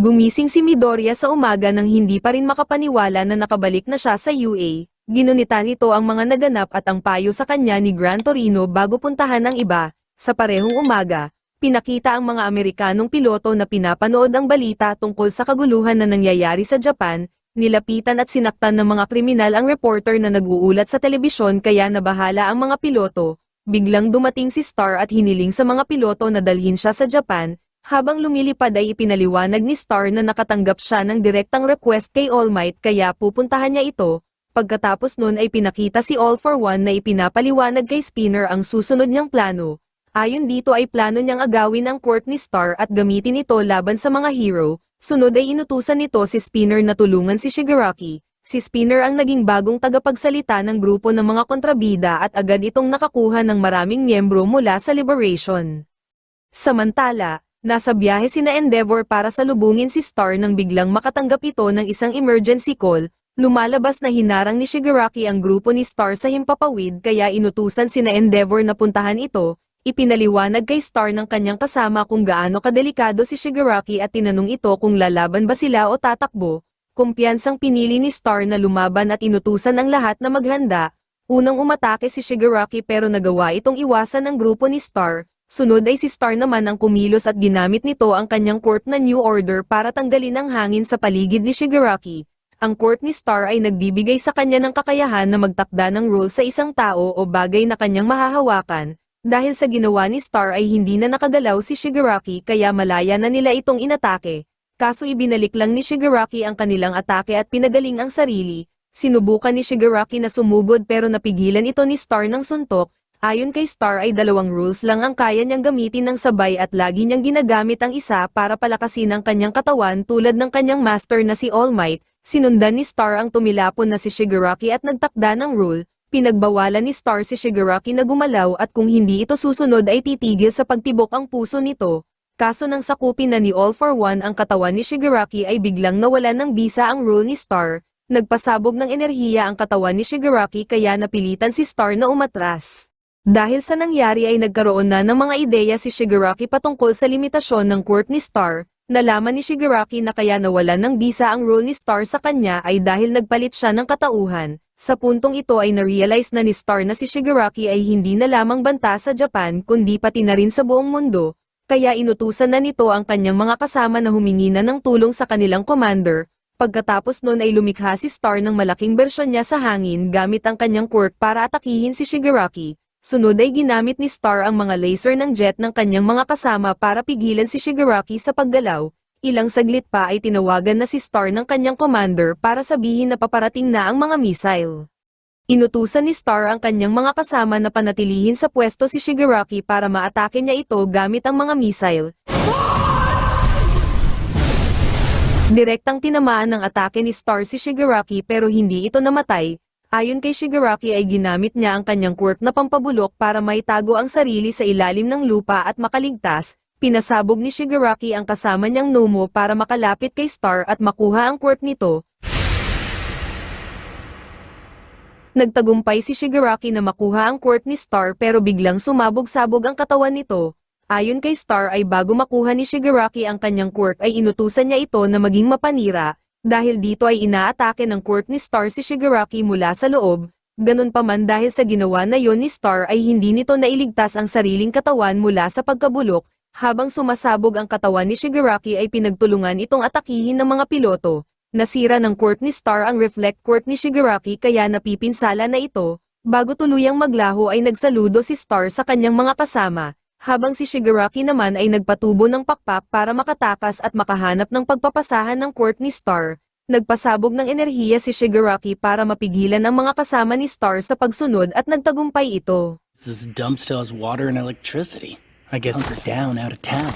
Gumising si Midoriya sa umaga nang hindi pa rin makapaniwala na nakabalik na siya sa UA. Ginunita nito ang mga naganap at ang payo sa kanya ni Gran Torino bago puntahan ang iba. Sa parehong umaga, pinakita ang mga Amerikanong piloto na pinapanood ang balita tungkol sa kaguluhan na nangyayari sa Japan. Nilapitan at sinaktan ng mga kriminal ang reporter na nag-uulat sa telebisyon kaya nabahala ang mga piloto. Biglang dumating si Star at hiniling sa mga piloto na dalhin siya sa Japan. Habang lumilipad ay ipinaliwanag ni Star na nakatanggap siya ng direktang request kay All Might kaya pupuntahan niya ito. Pagkatapos nun ay pinakita si All for One na ipinapaliwanag kay Spinner ang susunod niyang plano. Ayon dito ay plano niyang agawin ang court ni Star at gamitin ito laban sa mga hero. Sunod ay inutusan nito si Spinner na tulungan si Shigaraki. Si Spinner ang naging bagong tagapagsalita ng grupo ng mga kontrabida at agad itong nakakuha ng maraming miyembro mula sa Liberation. Samantala, nasa biyahe sina Endeavor para salubungin si Star nang biglang makatanggap ito ng isang emergency call. Lumalabas na hinarang ni Shigaraki ang grupo ni Star sa himpapawid kaya inutusan sina Endeavor na puntahan ito. Ipinaliwanag kay Star ng kanyang kasama kung gaano kadelikado si Shigaraki at tinanong ito kung lalaban ba sila o tatakbo. Kumpiyansang pinili ni Star na lumaban at inutusan ang lahat na maghanda. Unang umatake si Shigaraki pero nagawa itong iwasan ng grupo ni Star. Sunod ay si Star naman ang kumilos at ginamit nito ang kanyang court na New Order para tanggalin ang hangin sa paligid ni Shigaraki. Ang court ni Star ay nagbibigay sa kanya ng kakayahan na magtakda ng rule sa isang tao o bagay na kanyang mahahawakan. Dahil sa ginawa ni Star ay hindi na nakagalaw si Shigaraki kaya malaya na nila itong inatake. Kaso ibinalik lang ni Shigaraki ang kanilang atake at pinagaling ang sarili. Sinubukan ni Shigaraki na sumugod pero napigilan ito ni Star ng suntok. Ayon kay Star ay dalawang rules lang ang kaya niyang gamitin ng sabay at lagi niyang ginagamit ang isa para palakasin ang kanyang katawan tulad ng kanyang master na si All Might. Sinundan ni Star ang tumilapon na si Shigaraki at nagtakda ng rule. Pinagbawalan ni Star si Shigaraki na gumalaw at kung hindi ito susunod ay titigil sa pagtibok ang puso nito. Kaso nang sakupin na ni All for One ang katawan ni Shigaraki ay biglang nawalan ng bisa ang rule ni Star. Nagpasabog ng enerhiya ang katawan ni Shigaraki kaya napilitan si Star na umatras. Dahil sa nangyari ay nagkaroon na ng mga ideya si Shigaraki patungkol sa limitasyon ng court ni Star. Nalaman ni Shigaraki na kaya nawalan ng bisa ang rule ni Star sa kanya ay dahil nagpalit siya ng katauhan. Sa puntong ito ay na-realize na ni Star na si Shigaraki ay hindi na lamang banta sa Japan kundi pati na rin sa buong mundo. Kaya inutusan na nito ang kanyang mga kasama na humingi na ng tulong sa kanilang commander. Pagkatapos nun ay lumikha si Star ng malaking bersyon niya sa hangin gamit ang kanyang quirk para atakihin si Shigaraki. Sunod ay ginamit ni Star ang mga laser ng jet ng kanyang mga kasama para pigilan si Shigaraki sa paggalaw. Ilang saglit pa ay tinawagan na si Star ng kanyang commander para sabihin na paparating na ang mga missile. Inutusan ni Star ang kanyang mga kasama na panatilihin sa pwesto si Shigaraki para maatake niya ito gamit ang mga missile. Direktang tinamaan ng atake ni Star si Shigaraki pero hindi ito namatay. Ayon kay Shigaraki ay ginamit niya ang kanyang quirk na pampabulok para maitago ang sarili sa ilalim ng lupa at makaligtas. Pinasabog ni Shigaraki ang kasama niyang Nomo para makalapit kay Star at makuha ang quirk nito. Nagtagumpay si Shigaraki na makuha ang quirk ni Star pero biglang sumabog-sabog ang katawan nito. Ayon kay Star ay bago makuha ni Shigaraki ang kanyang quirk ay inutusan niya ito na maging mapanira. Dahil dito ay inaatake ng quirk ni Star si Shigaraki mula sa loob, ganun pa man dahil sa ginawa na yon ni Star ay hindi nito nailigtas ang sariling katawan mula sa pagkabulok, habang sumasabog ang katawan ni Shigaraki ay pinagtulungan itong atakihin ng mga piloto. Nasira ng quirk ni Star ang reflect quirk ni Shigaraki kaya napipinsala na ito, bago tuluyang maglaho ay nagsaludo si Star sa kanyang mga kasama. Habang si Shigaraki naman ay nagpatubo ng pakpak para makatakas at makahanap ng pagpapasahan ng quirk ni Star. Nagpasabog ng enerhiya si Shigaraki para mapigilan ang mga kasama ni Star sa pagsunod at nagtagumpay ito. This dump still has water and electricity. I guess they're down out of town.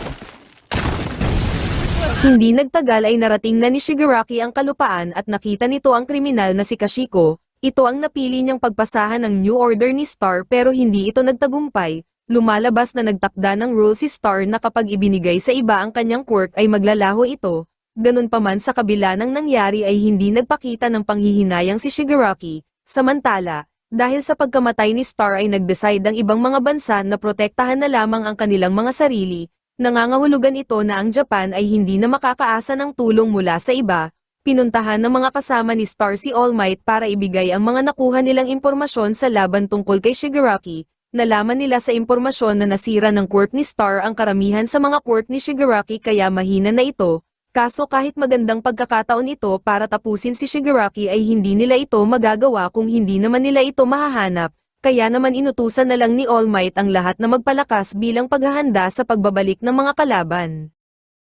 Hindi nagtagal ay narating na ni Shigaraki ang kalupaan at nakita nito ang kriminal na si Kashiko. Ito ang napili niyang pagpasahan ng New Order ni Star pero hindi ito nagtagumpay. Lumalabas na nagtakda ng rule si Star na kapag ibinigay sa iba ang kanyang quirk ay maglalaho ito. Ganun pa man sa kabila ng nangyari ay hindi nagpakita ng panghihinayang si Shigaraki. Samantala, dahil sa pagkamatay ni Star ay nag-decide ang ibang mga bansa na protektahan na lamang ang kanilang mga sarili. Nangangahulugan ito na ang Japan ay hindi na makakaasa ng tulong mula sa iba. Pinuntahan ng mga kasama ni Star si All Might para ibigay ang mga nakuha nilang impormasyon sa laban tungkol kay Shigaraki. Nalaman nila sa impormasyon na nasira ng quirk ni Star ang karamihan sa mga quirk ni Shigaraki kaya mahina na ito. Kaso kahit magandang pagkakataon ito para tapusin si Shigaraki ay hindi nila ito magagawa kung hindi naman nila ito mahahanap. Kaya naman inutusan na lang ni All Might ang lahat na magpalakas bilang paghahanda sa pagbabalik ng mga kalaban.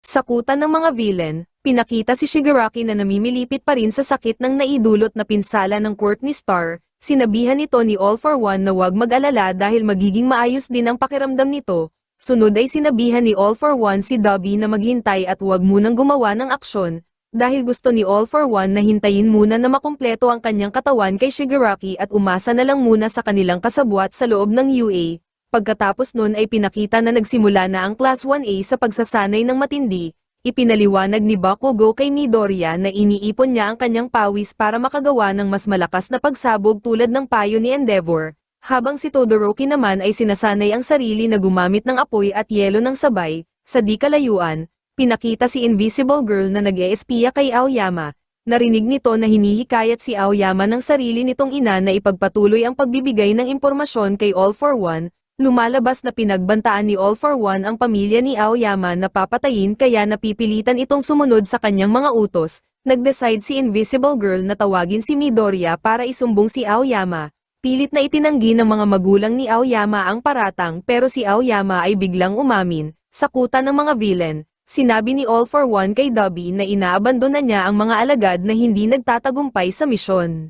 Sakutan ng mga villain, pinakita si Shigaraki na namimilipit pa rin sa sakit ng naidulot na pinsala ng quirk ni Star. Sinabihan ito ni All for One na huwag mag-alala dahil magiging maayos din ang pakiramdam nito. Sunod ay sinabihan ni All for One si Dobby na maghintay at huwag munang gumawa ng aksyon, dahil gusto ni All for One na hintayin muna na makumpleto ang kanyang katawan kay Shigaraki at umasa na lang muna sa kanilang kasabwat sa loob ng UA. Pagkatapos nun ay pinakita na nagsimula na ang Class 1A sa pagsasanay ng matindi. Ipinaliwanag ni Bakugo kay Midoriya na iniipon niya ang kanyang pawis para makagawa ng mas malakas na pagsabog tulad ng payo ni Endeavor, habang si Todoroki naman ay sinasanay ang sarili na gumamit ng apoy at yelo ng sabay. Sa di kalayuan, pinakita si Invisible Girl na nag-eespiya kay Aoyama. Narinig nito na hinihikayat si Aoyama ng sarili nitong ina na ipagpatuloy ang pagbibigay ng impormasyon kay All for One. Lumalabas na pinagbantaan ni All for One ang pamilya ni Aoyama na papatayin kaya napipilitan itong sumunod sa kanyang mga utos. Nag-decide si Invisible Girl na tawagin si Midoriya para isumbong si Aoyama. Pilit na itinanggi ng mga magulang ni Aoyama ang paratang pero si Aoyama ay biglang umamin. Sakutan ng mga villain, sinabi ni All for One kay Dobby na inaabandona niya ang mga alagad na hindi nagtatagumpay sa misyon.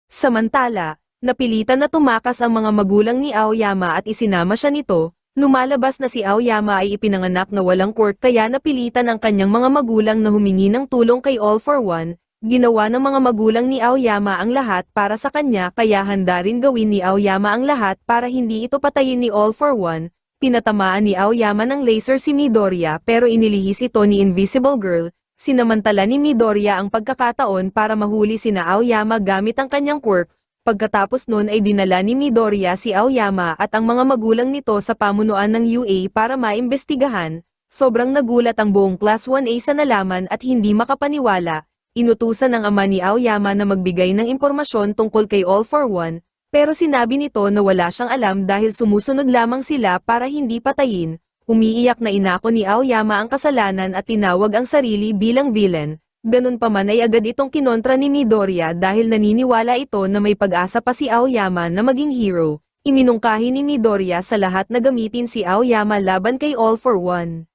Samantala, napilitan na tumakas ang mga magulang ni Aoyama at isinama siya nito. Lumalabas na si Aoyama ay ipinanganak na walang quirk kaya napilitan ang kanyang mga magulang na humingi ng tulong kay All for One. Ginawa ng mga magulang ni Aoyama ang lahat para sa kanya kaya handa rin gawin ni Aoyama ang lahat para hindi ito patayin ni All for One. Pinatamaan ni Aoyama ng laser si Midoriya pero inilihis ito ni Invisible Girl. Sinamantala ni Midoriya ang pagkakataon para mahuli sina Aoyama gamit ang kanyang quirk. Pagkatapos nun ay dinala ni Midoriya si Aoyama at ang mga magulang nito sa pamunuan ng UA para maimbestigahan. Sobrang nagulat ang buong Class 1A sa nalaman at hindi makapaniwala. Inutusan ng ama ni Aoyama na magbigay ng impormasyon tungkol kay All for One, pero sinabi nito na wala siyang alam dahil sumusunod lamang sila para hindi patayin. Umiiyak na inako ni Aoyama ang kasalanan at tinawag ang sarili bilang villain. Ganun pa man ay agad itong kinontra ni Midoriya dahil naniniwala ito na may pag-asa pa si Aoyama na maging hero. Iminungkahi ni Midoriya sa lahat na gamitin si Aoyama laban kay All for One.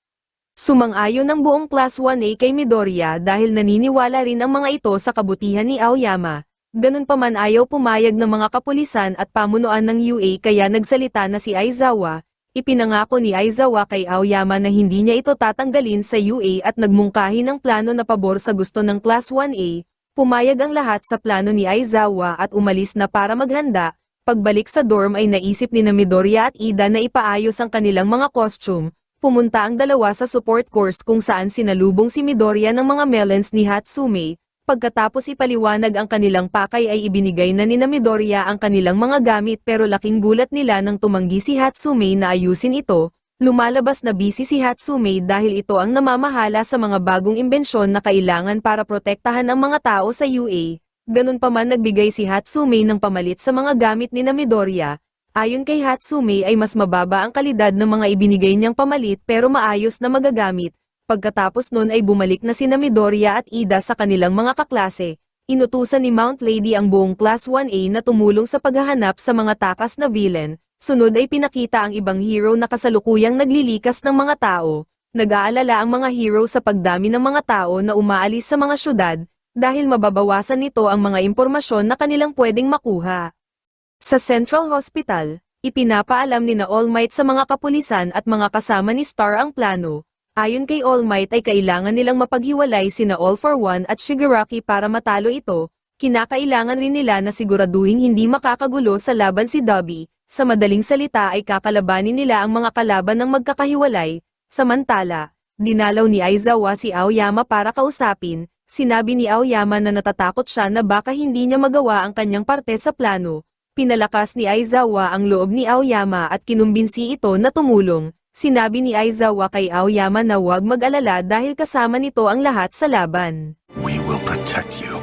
Sumang-ayon ng buong Class 1A kay Midoriya dahil naniniwala rin ang mga ito sa kabutihan ni Aoyama. Ganun pa man ayaw pumayag ng mga kapulisan at pamunuan ng UA kaya nagsalita na si Aizawa. Ipinangako ni Aizawa kay Aoyama na hindi niya ito tatanggalin sa UA at nagmungkahi ng plano na pabor sa gusto ng Class 1A. Pumayag ang lahat sa plano ni Aizawa at umalis na para maghanda. Pagbalik sa dorm ay naisip ni Midoriya at Ida na ipaayos ang kanilang mga costume. Pumunta ang dalawa sa support course kung saan sinalubong si Midoriya ng mga melons ni Hatsume. Pagkatapos ipaliwanag ang kanilang pakay ay ibinigay na ni Midoriya ang kanilang mga gamit pero laking gulat nila nang tumanggi si Hatsume na ayusin ito. Lumalabas na busy si Hatsume dahil ito ang namamahala sa mga bagong imbensyon na kailangan para protektahan ang mga tao sa UA. Ganun pa man nagbigay si Hatsume ng pamalit sa mga gamit ni Midoriya. Ayon kay Hatsume ay mas mababa ang kalidad ng mga ibinigay niyang pamalit pero maayos na magagamit. Pagkatapos nun ay bumalik na sina Midoriya at Ida sa kanilang mga kaklase. Inutusan ni Mount Lady ang buong Class 1A na tumulong sa paghahanap sa mga takas na villain. Sunod ay pinakita ang ibang hero na kasalukuyang naglilikas ng mga tao. Nag-aalala ang mga hero sa pagdami ng mga tao na umaalis sa mga syudad, dahil mababawasan nito ang mga impormasyon na kanilang pwedeng makuha. Sa Central Hospital, ipinapaalam ni All Might sa mga kapulisan at mga kasama ni Star ang plano. Ayon kay All Might ay kailangan nilang mapaghiwalay sina All for One at Shigaraki para matalo ito. Kinakailangan rin nila na siguraduhin hindi makakagulo sa laban si Dobby. Sa madaling salita ay kakalabanin nila ang mga kalaban ng magkakahiwalay. Samantala, dinalaw ni Aizawa si Aoyama para kausapin. Sinabi ni Aoyama na natatakot siya na baka hindi niya magawa ang kanyang parte sa plano. Pinalakas ni Aizawa ang loob ni Aoyama at kinumbinsi ito na tumulong. Sinabi ni Aizawa kay Aoyama na huwag mag-alala dahil kasama nito ang lahat sa laban. We will protect you.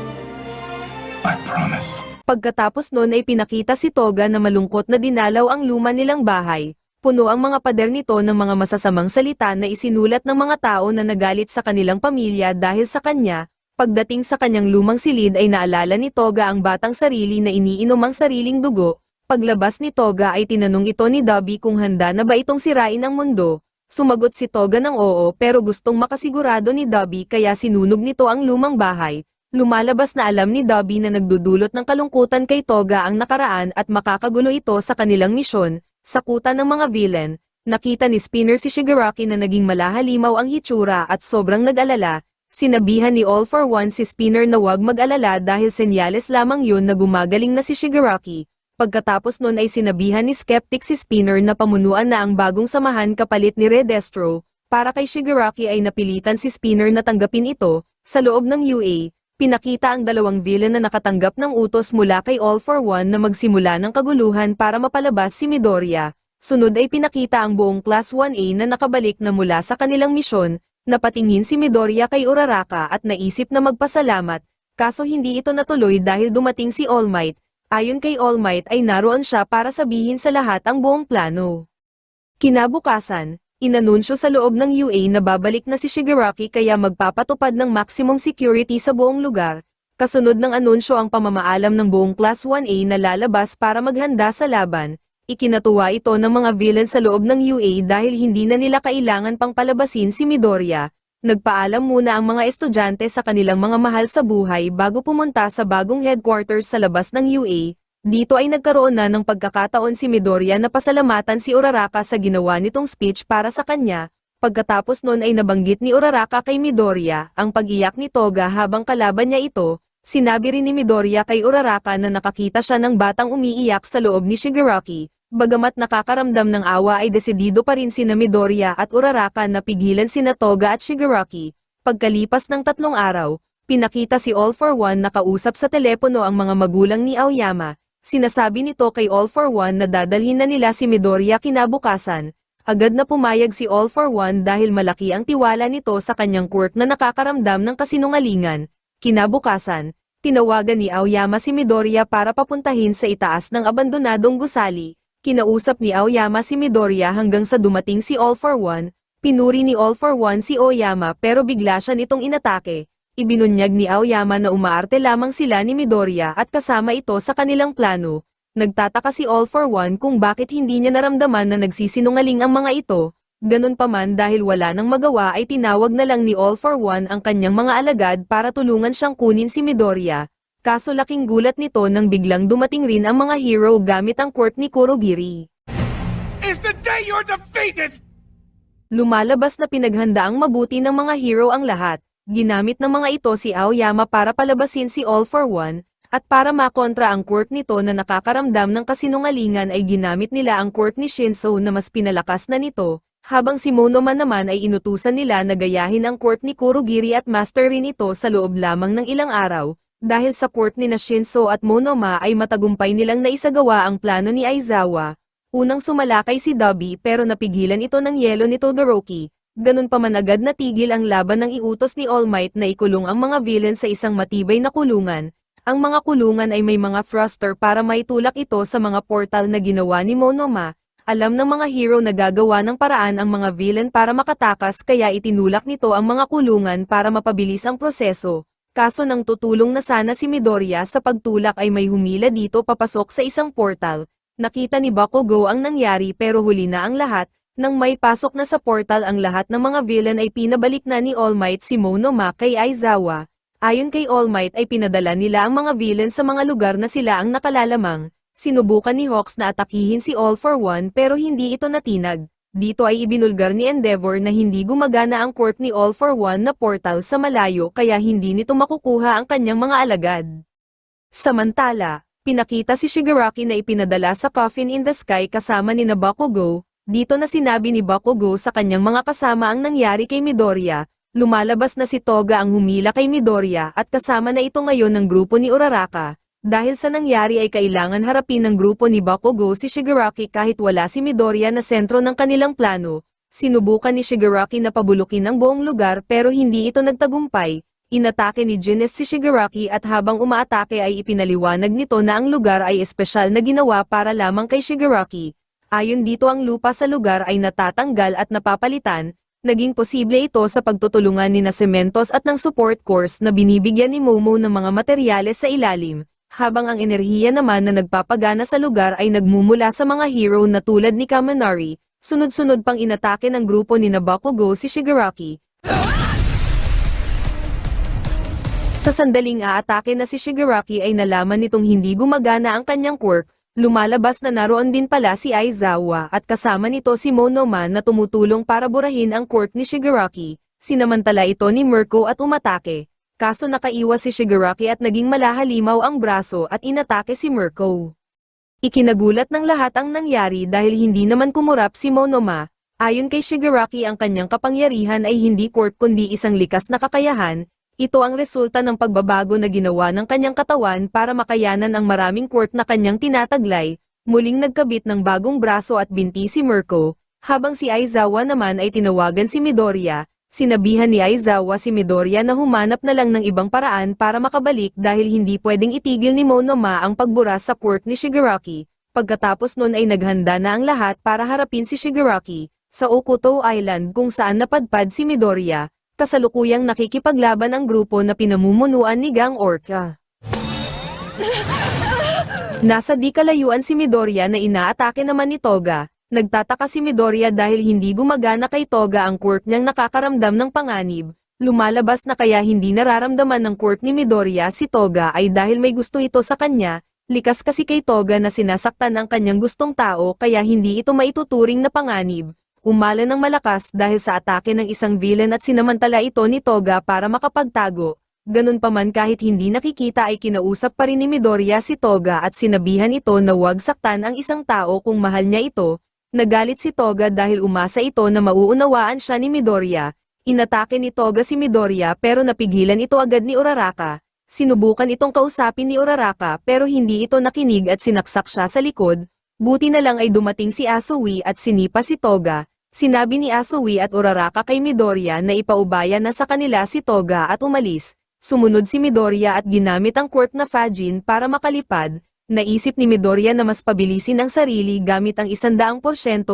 I promise. Pagkatapos nun ay pinakita si Toga na malungkot na dinalaw ang luma nilang bahay. Puno ang mga pader nito ng mga masasamang salita na isinulat ng mga tao na nagalit sa kanilang pamilya dahil sa kanya. Pagdating sa kanyang lumang silid ay naalala ni Toga ang batang sarili na iniinom ang sariling dugo. Paglabas ni Toga ay tinanong ito ni Dobby kung handa na ba itong sirain ang mundo. Sumagot si Toga ng oo pero gustong makasigurado ni Dobby kaya sinunog nito ang lumang bahay. Lumalabas na alam ni Dobby na nagdudulot ng kalungkutan kay Toga ang nakaraan at makakagulo ito sa kanilang misyon. Sakutan ng mga villain, nakita ni Spinner si Shigaraki na naging malahalimaw ang hitsura at sobrang nag-alala. Sinabihan ni All for One si Spinner na huwag mag-alala dahil senyales lamang yun na gumagaling na si Shigaraki. Pagkatapos nun ay sinabihan ni Skeptic si Spinner na pamunuan na ang bagong samahan kapalit ni Redestro. Para kay Shigaraki ay napilitan si Spinner na tanggapin ito. Sa loob ng UA, pinakita ang dalawang villain na nakatanggap ng utos mula kay All for One na magsimula ng kaguluhan para mapalabas si Midoriya. Sunod ay pinakita ang buong Class 1A na nakabalik na mula sa kanilang misyon. Napatingin si Midoriya kay Uraraka at naisip na magpasalamat. Kaso hindi ito natuloy dahil dumating si All Might. Ayon kay All Might ay naroon siya para sabihin sa lahat ang buong plano. Kinabukasan, inanunsyo sa loob ng UA na babalik na si Shigaraki kaya magpapatupad ng maximum security sa buong lugar. Kasunod ng anunsyo ang pamamaalam ng buong Class 1A na lalabas para maghanda sa laban. Ikinatuwa ito ng mga villain sa loob ng UA dahil hindi na nila kailangan pang palabasin si Midoriya. Nagpaalam muna ang mga estudyante sa kanilang mga mahal sa buhay bago pumunta sa bagong headquarters sa labas ng UA. Dito ay nagkaroon na ng pagkakataon si Midoriya na pasalamatan si Uraraka sa ginawa nitong speech para sa kanya. Pagkatapos nun ay nabanggit ni Uraraka kay Midoriya ang pag-iyak ni Toga habang kalaban niya ito. Sinabi rin ni Midoriya kay Uraraka na nakakita siya ng batang umiiyak sa loob ni Shigaraki. Bagamat nakakaramdam ng awa ay desidido pa rin sina Midoriya at Uraraka na pigilan sina Toga at Shigaraki. Pagkalipas ng 3 araw, pinakita si All for One na kausap sa telepono ang mga magulang ni Aoyama. Sinasabi nito kay All for One na dadalhin na nila si Midoriya kinabukasan. Agad na pumayag si All for One dahil malaki ang tiwala nito sa kanyang quirk na nakakaramdam ng kasinungalingan. Kinabukasan, tinawagan ni Aoyama si Midoriya para papuntahin sa itaas ng abandonadong gusali. Kinausap ni Aoyama si Midoriya hanggang sa dumating si All for One. Pinuri ni All for One si Aoyama pero bigla siya nitong inatake. Ibinunyag ni Aoyama na umaarte lamang sila ni Midoriya at kasama ito sa kanilang plano. Nagtataka si All for One kung bakit hindi niya naramdaman na nagsisinungaling ang mga ito. Ganun pa man dahil wala nang magawa ay tinawag na lang ni All for One ang kanyang mga alagad para tulungan siyang kunin si Midoriya. Kaso laking gulat nito nang biglang dumating rin ang mga hero gamit ang quirk ni Kurogiri. Is the day you're defeated! Lumalabas na pinaghandaang mabuti ng mga hero ang lahat. Ginamit ng mga ito si Aoyama para palabasin si All for One, at para makontra ang quirk nito na nakakaramdam ng kasinungalingan ay ginamit nila ang quirk ni Shinso na mas pinalakas na nito, habang si Monoma naman ay inutusan nila na gayahin ang quirk ni Kurogiri at master rin ito sa loob lamang ng ilang araw. Dahil sa quirk ni na Shinso at Monoma ay matagumpay nilang naisagawa ang plano ni Aizawa. Unang sumalakay si Dobby pero napigilan ito ng yelo ni Todoroki. Ganun pa man agad natigil ang laban ng iutos ni All Might na ikulong ang mga villain sa isang matibay na kulungan. Ang mga kulungan ay may mga thruster para maitulak ito sa mga portal na ginawa ni Monoma. Alam ng mga hero na gagawa ng paraan ang mga villain para makatakas kaya itinulak nito ang mga kulungan para mapabilis ang proseso. Kaso nang tutulong na sana si Midoriya sa pagtulak ay may humila dito papasok sa isang portal. Nakita ni Bakugo ang nangyari pero huli na ang lahat. Nang may pasok na sa portal ang lahat ng mga villain ay pinabalik na ni All Might si Monoma kay Aizawa. Ayon kay All Might ay pinadala nila ang mga villain sa mga lugar na sila ang nakalalamang. Sinubukan ni Hawks na atakihin si All for One pero hindi ito natinag. Dito ay ibinulgar ni Endeavor na hindi gumagana ang quirk ni All for One na portal sa malayo kaya hindi nito makukuha ang kanyang mga alagad. Samantala, pinakita si Shigaraki na ipinadala sa Coffin in the Sky kasama ni Bakugo. Dito na sinabi ni Bakugo sa kanyang mga kasama ang nangyari kay Midoriya. Lumalabas na si Toga ang humila kay Midoriya at kasama na ito ngayon ng grupo ni Uraraka. Dahil sa nangyari ay kailangan harapin ng grupo ni Bakugo si Shigaraki kahit wala si Midoriya na sentro ng kanilang plano. Sinubukan ni Shigaraki na pabulukin ang buong lugar pero hindi ito nagtagumpay. Inatake ni Genes si Shigaraki at habang umaatake ay ipinaliwanag nito na ang lugar ay espesyal na ginawa para lamang kay Shigaraki. Ayon dito ang lupa sa lugar ay natatanggal at napapalitan. Naging posible ito sa pagtutulungan ni Cementos at ng support course na binibigyan ni Momo ng mga materyales sa ilalim, habang ang enerhiya naman na nagpapagana sa lugar ay nagmumula sa mga hero na tulad ni Kaminari. Sunod-sunod pang inatake ng grupo ni Bakugo si Shigaraki. Sa sandaling aatake na si Shigaraki ay nalaman nitong hindi gumagana ang kanyang quirk. Lumalabas na naroon din pala si Aizawa at kasama nito si Monoma na tumutulong para burahin ang quirk ni Shigaraki. Sinamantala ito ni Mirko at umatake. Kaso nakaiwas si Shigaraki at naging malahalimaw ang braso at inatake si Mirko. Ikinagulat ng lahat ang nangyari dahil hindi naman kumurap si Monoma. Ayon kay Shigaraki ang kanyang kapangyarihan ay hindi quirk kundi isang likas na kakayahan. Ito ang resulta ng pagbabago na ginawa ng kanyang katawan para makayanan ang maraming quirk na kanyang tinataglay. Muling nagkabit ng bagong braso at binti si Mirko, habang si Aizawa naman ay tinawagan si Midoriya. Sinabihan ni Aizawa si Midoriya na humanap na lang ng ibang paraan para makabalik dahil hindi pwedeng itigil ni Monoma ang pagbura sa quirk ni Shigaraki. Pagkatapos nun ay naghanda na ang lahat para harapin si Shigaraki sa Okuto Island kung saan napadpad si Midoriya. Kasalukuyang nakikipaglaban ang grupo na pinamumunuan ni Gang Orca. Nasa di kalayuan si Midoriya na inaatake naman ni Toga. Nagtataka si Midoriya dahil hindi gumagana kay Toga ang quirk niyang nakakaramdam ng panganib. Lumalabas na kaya hindi nararamdaman ng quirk ni Midoriya si Toga ay dahil may gusto ito sa kanya. Likas kasi kay Toga na sinasaktan ang kanyang gustong tao kaya hindi ito maituturing na panganib. Umala ng malakas dahil sa atake ng isang villain at sinamantala ito ni Toga para makapagtago. Ganun pa man kahit hindi nakikita ay kinausap pa rin ni Midoriya si Toga at sinabihan ito na huwag saktan ang isang tao kung mahal niya ito. Nagalit si Toga dahil umasa ito na mauunawaan siya ni Midoriya. Inatake ni Toga si Midoriya pero napigilan ito agad ni Uraraka. Sinubukan itong kausapin ni Uraraka pero hindi ito nakinig at sinaksak siya sa likod. Buti na lang ay dumating si Asui at sinipa si Toga. Sinabi ni Asui at Uraraka kay Midoriya na ipaubaya na sa kanila si Toga at umalis. Sumunod si Midoriya at ginamit ang quirk na Fajin para makalipad. Naisip ni Midoriya na mas pabilisin ang sarili gamit ang 100%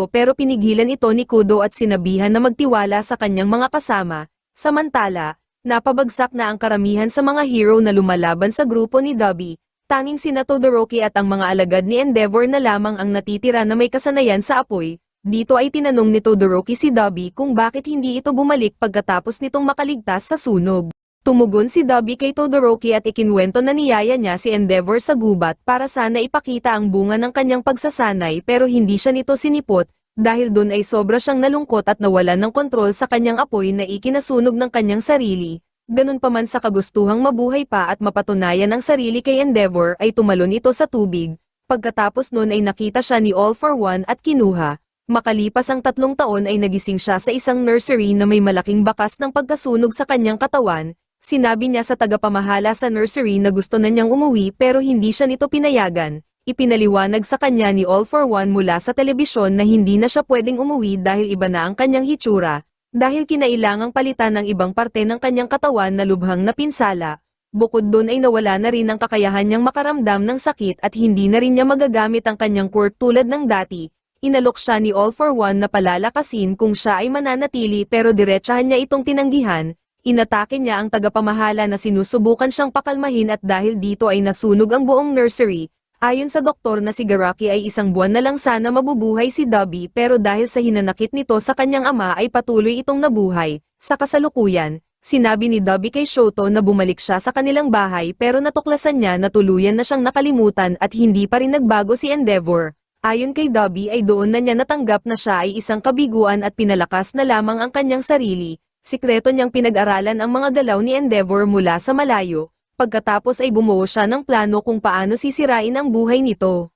pero pinigilan ito ni Kudo at sinabihan na magtiwala sa kanyang mga kasama. Samantala, napabagsak na ang karamihan sa mga hero na lumalaban sa grupo ni Dobby. Tanging sina Todoroki at ang mga alagad ni Endeavor na lamang ang natitira na may kasanayan sa apoy. Dito ay tinanong ni Todoroki si Dobby kung bakit hindi ito bumalik pagkatapos nitong makaligtas sa sunog. Tumugon si Dobby kay Todoroki at ikinwento na niyaya niya si Endeavor sa gubat para sana ipakita ang bunga ng kanyang pagsasanay pero hindi siya nito sinipot, dahil dun ay sobra siyang nalungkot at nawalan ng kontrol sa kanyang apoy na ikinasunog ng kanyang sarili. Ganun pa man sa kagustuhang mabuhay pa at mapatunayan ang sarili kay Endeavor ay tumalon ito sa tubig. Pagkatapos nun ay nakita siya ni All for One at kinuha. Makalipas ang 3 taon ay nagising siya sa isang nursery na may malaking bakas ng pagkasunog sa kanyang katawan. Sinabi niya sa tagapamahala sa nursery na gusto na niyang umuwi pero hindi siya nito pinayagan. Ipinaliwanag sa kanya ni All for One mula sa telebisyon na hindi na siya pwedeng umuwi dahil iba na ang kanyang hitsura. Dahil kinailangang palitan ng ibang parte ng kanyang katawan na lubhang napinsala. Bukod doon ay nawala na rin ang kakayahan niyang makaramdam ng sakit at hindi na rin niya magagamit ang kanyang quirk tulad ng dati. Inalok siya ni All for One na palalakasin kung siya ay mananatili pero diretsahan niya itong tinanggihan. Inatake niya ang tagapamahala na sinusubukan siyang pakalmahin at dahil dito ay nasunog ang buong nursery. Ayon sa doktor na si Garaki ay 1 buwan na lang sana mabubuhay si Dobby pero dahil sa hinanakit nito sa kanyang ama ay patuloy itong nabuhay. Sa kasalukuyan, sinabi ni Dobby kay Shoto na bumalik siya sa kanilang bahay pero natuklasan niya na tuluyan na siyang nakalimutan at hindi pa rin nagbago si Endeavor. Ayon kay Dobby ay doon na niya natanggap na siya ay isang kabiguan at pinalakas na lamang ang kanyang sarili. Sikreto niyang pinag-aralan ang mga galaw ni Endeavor mula sa malayo. Pagkatapos ay bumuo siya ng plano kung paano sisirain ang buhay nito.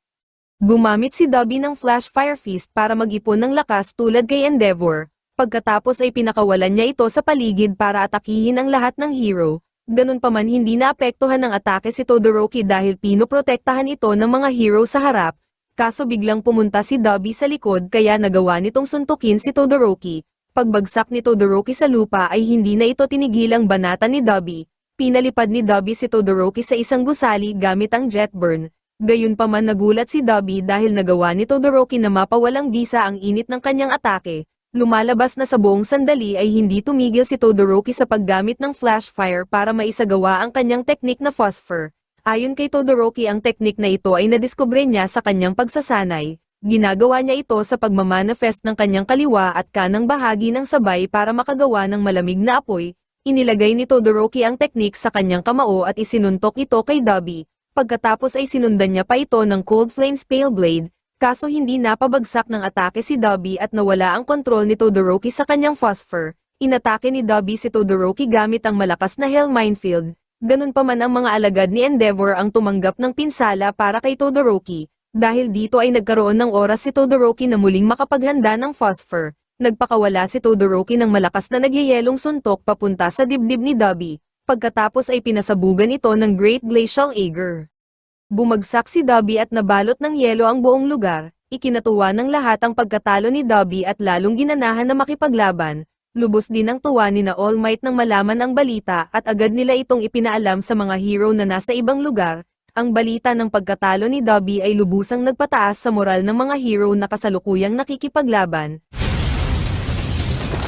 Gumamit si Dobby ng Flash Fire Fist para mag-ipon ng lakas tulad kay Endeavor. Pagkatapos ay pinakawalan niya ito sa paligid para atakihin ang lahat ng hero. Ganun pa man hindi naapektuhan ng atake si Todoroki dahil pinoprotektahan ito ng mga hero sa harap. kaso biglang pumunta si Dobby sa likod kaya nagawa nitong suntukin si Todoroki. Pagbagsak ni Todoroki sa lupa ay hindi na ito tinigilang banatan ni Dobby. Pinalipad ni Dobby si Todoroki sa isang gusali gamit ang jet burn. Gayunpaman nagulat si Dobby dahil nagawa ni Todoroki na mapawalang bisa ang init ng kanyang atake. Lumalabas na sa buong sandali ay hindi tumigil si Todoroki sa paggamit ng flash fire para maisagawa ang kanyang teknik na phosphor. Ayon kay Todoroki ang teknik na ito ay nadiskubre niya sa kanyang pagsasanay. Ginagawa niya ito sa pagmamanifest ng kanyang kaliwa at kanang bahagi ng sabay para makagawa ng malamig na apoy. Inilagay ni Todoroki ang teknik sa kanyang kamao at isinuntok ito kay Dobby. Pagkatapos ay sinundan niya pa ito ng Cold Flames Pale Blade. Kaso hindi napabagsak ng atake si Dobby at nawala ang kontrol ni Todoroki sa kanyang phosphor. Inatake ni Dobby si Todoroki gamit ang malakas na Hell Minefield. Ganun pa man ang mga alagad ni Endeavor ang tumanggap ng pinsala para kay Todoroki. Dahil dito ay nagkaroon ng oras si Todoroki na muling makapaghanda ng phosphor. Nagpakawala si Todoroki ng malakas na nagyayelong suntok papunta sa dibdib ni Dobby. Pagkatapos ay pinasabugan ito ng Great Glacial Ager. Bumagsak si Dobby at nabalot ng yelo ang buong lugar. Ikinatuwa ng lahat ang pagkatalo ni Dobby at lalong ginanahan na makipaglaban. Lubos din ang tuwa ni na All Might nang malaman ang balita at agad nila itong ipinaalam sa mga hero na nasa ibang lugar. Ang balita ng pagkatalo ni Dobby ay lubusang nagpataas sa moral ng mga hero na kasalukuyang nakikipaglaban.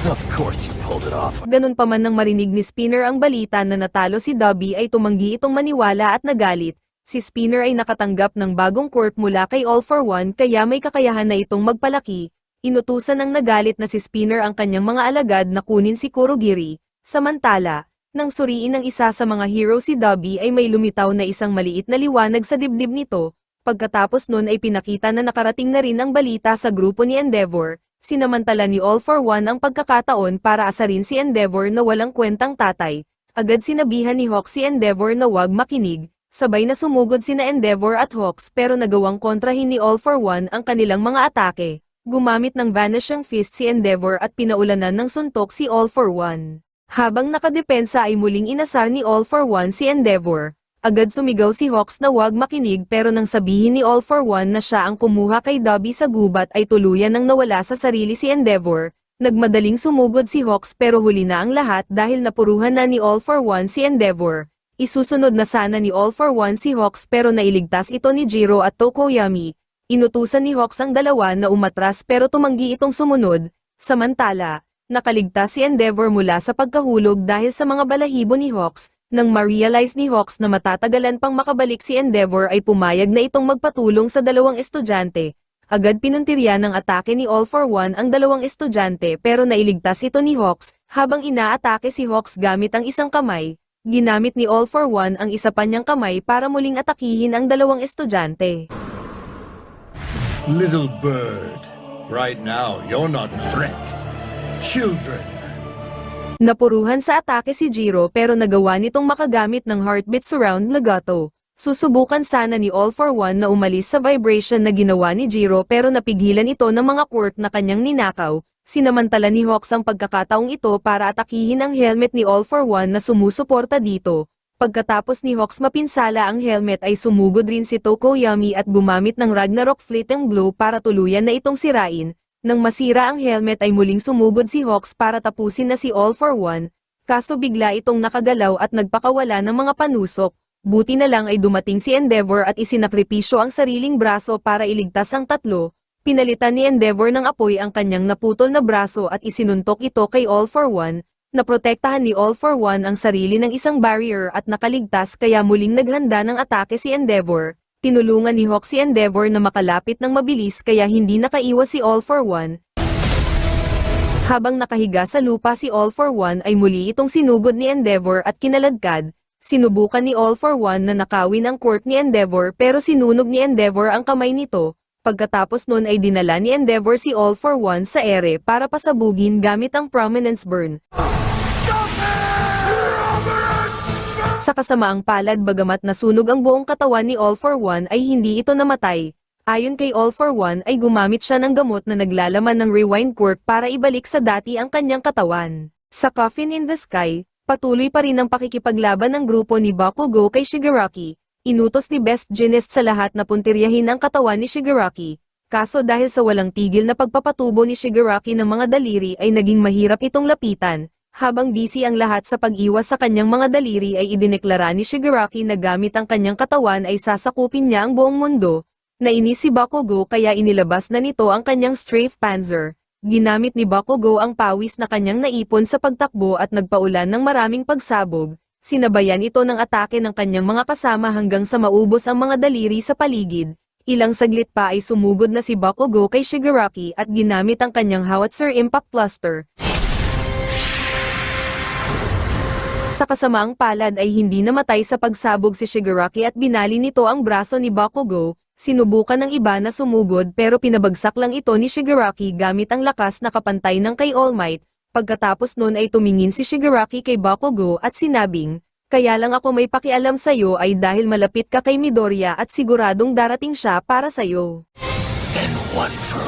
Of course you pulled it off. Ganun pa man nang marinig ni Spinner ang balita na natalo si Dobby ay tumanggi itong maniwala at nagalit. Si Spinner ay nakatanggap ng bagong quirk mula kay All for One kaya may kakayahan na itong magpalaki. Inutusan ng nagalit na si Spinner ang kanyang mga alagad na kunin si Kurogiri. Samantala, nang suriin ng isa sa mga hero si Dobby ay may lumitaw na isang maliit na liwanag sa dibdib nito. Pagkatapos nun ay pinakita na nakarating na rin ang balita sa grupo ni Endeavor. Sinamantala ni All for One ang pagkakataon para asarin si Endeavor na walang kwentang tatay. Agad sinabihan ni Hawks si Endeavor na wag makinig. Sabay na sumugod sina Endeavor at Hawks pero nagawang kontrahin ni All for One ang kanilang mga atake. Gumamit ng Vanishing Fist si Endeavor at pinaulanan ng suntok si All for One. Habang nakadepensa ay muling inasar ni All for One si Endeavor. Agad sumigaw si Hawks na wag makinig pero nang sabihin ni All for One na siya ang kumuha kay Dobby sa gubat ay tuluyan nang nawala sa sarili si Endeavor. Nagmadaling sumugod si Hawks pero huli na ang lahat dahil napuruhan na ni All for One si Endeavor. Isusunod na sana ni All for One si Hawks pero nailigtas ito ni Jiro at Tokoyami. Inutusan ni Hawks ang dalawa na umatras pero tumanggi itong sumunod. Samantala, nakaligtas si Endeavor mula sa pagkahulog dahil sa mga balahibo ni Hawks. Nang ma-realize ni Hawks na matatagalan pang makabalik si Endeavor ay pumayag na itong magpatulong sa dalawang estudyante. Agad pinuntirya ng atake ni All for One ang dalawang estudyante pero nailigtas ito ni Hawks. Habang inaatake si Hawks gamit ang isang kamay, ginamit ni All for One ang isa pa niyang kamay para muling atakihin ang dalawang estudyante. Little bird, right now you're not a threat. Children. Napuruhan sa atake si Jiro pero nagawa nitong makagamit ng Heartbeat Surround Legato. Susubukan sana ni All for One na umalis sa vibration na ginawa ni Jiro pero napigilan ito ng mga quirk na kanyang ninakaw. Sinamantala ni Hawks ang pagkakataong ito para atakihin ang helmet ni All for One na sumusuporta dito. Pagkatapos ni Hawks mapinsala ang helmet ay sumugod rin si Tokoyami at gumamit ng Ragnarok Fleeting Blow para tuluyan na itong sirain. Nang masira ang helmet ay muling sumugod si Hawks para tapusin na si All for One. Kaso bigla itong nakagalaw at nagpakawala ng mga panusok. Buti na lang ay dumating si Endeavor at isinakripisyo ang sariling braso para iligtas ang tatlo. Pinalitan ni Endeavor ng apoy ang kanyang naputol na braso at isinuntok ito kay All for One. Naprotektahan ni All for One ang sarili ng isang barrier at nakaligtas kaya muling naghanda ng atake si Endeavor. Tinulungan ni Hawk si Endeavor na makalapit ng mabilis kaya hindi nakaiwas si All for One. Habang nakahiga sa lupa si All for One ay muli itong sinugod ni Endeavor at kinaladkad. Sinubukan ni All for One na nakawin ang quirk ni Endeavor pero sinunog ni Endeavor ang kamay nito. Pagkatapos nun ay dinala ni Endeavor si All for One sa ere para pasabugin gamit ang Prominence Burn. Sa kasamaang palad bagamat nasunog ang buong katawan ni All for One ay hindi ito namatay. Ayon kay All for One ay gumamit siya ng gamot na naglalaman ng rewind quirk para ibalik sa dati ang kanyang katawan. Sa Coffin in the Sky, patuloy pa rin ang pakikipaglaban ng grupo ni Bakugo kay Shigaraki. Inutos ni Best Jeanist sa lahat na puntiryahin ang katawan ni Shigaraki, kaso dahil sa walang tigil na pagpapatubo ni Shigaraki ng mga daliri ay naging mahirap itong lapitan. Habang busy ang lahat sa pag-iwas sa kanyang mga daliri ay idineklara ni Shigaraki na gamit ang kanyang katawan ay sasakupin niya ang buong mundo. Nainis si Bakugo kaya inilabas na nito ang kanyang Strafe Panzer. Ginamit ni Bakugo ang pawis na kanyang naipon sa pagtakbo at nagpaulan ng maraming pagsabog. Sinabayan ito ng atake ng kanyang mga kasama hanggang sa maubos ang mga daliri sa paligid. Ilang saglit pa ay sumugod na si Bakugo kay Shigaraki at ginamit ang kanyang Howitzer Impact Cluster. Sa kasamaang palad ay hindi namatay sa pagsabog si Shigaraki at binali nito ang braso ni Bakugo. Sinubukan ng iba na sumugod pero pinabagsak lang ito ni Shigaraki gamit ang lakas na kapantay ng kay All Might. Pagkatapos nun ay tumingin si Shigaraki kay Bakugo at sinabing, "Kaya lang ako may pakialam sa'yo ay dahil malapit ka kay Midoriya at siguradong darating siya para sa'yo." And one for